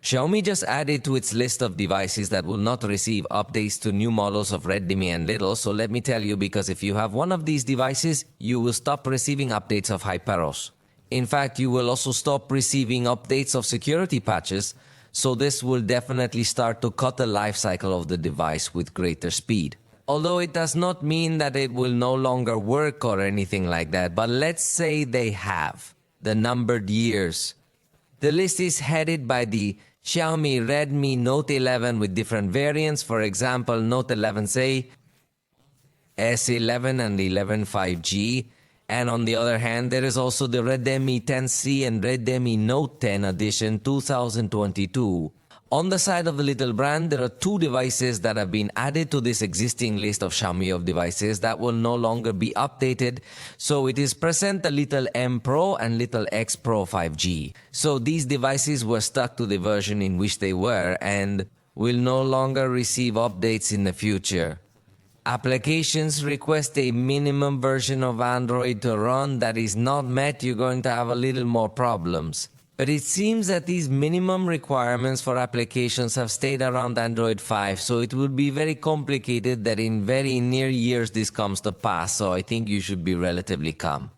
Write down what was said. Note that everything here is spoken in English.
Xiaomi just added to its list of devices that will not receive updates to new models of Redmi and Little, so let me tell you, because if you have one of these devices, you will stop receiving updates of HyperOS. In fact, you will also stop receiving updates of security patches, so this will definitely start to cut the life cycle of the device with greater speed. Although it does not mean that it will no longer work or anything like that, but let's say they have the numbered years. The list is headed by the Xiaomi Redmi Note 11 with different variants, for example, Note 11A, S11 and 11 5G. And on the other hand, there is also the Redmi 10C and Redmi Note 10 Edition 2022. On the side of the little brand, there are two devices that have been added to this existing list of Xiaomi of devices that will no longer be updated. So it is present the Little M Pro and Little X Pro 5G. So these devices were stuck to the version in which they were and will no longer receive updates in the future. Applications request a minimum version of Android to run. That is not met, you're going to have a little more problems. But it seems that these minimum requirements for applications have stayed around Android 5, so it would be very complicated that in very near years this comes to pass, so I think you should be relatively calm.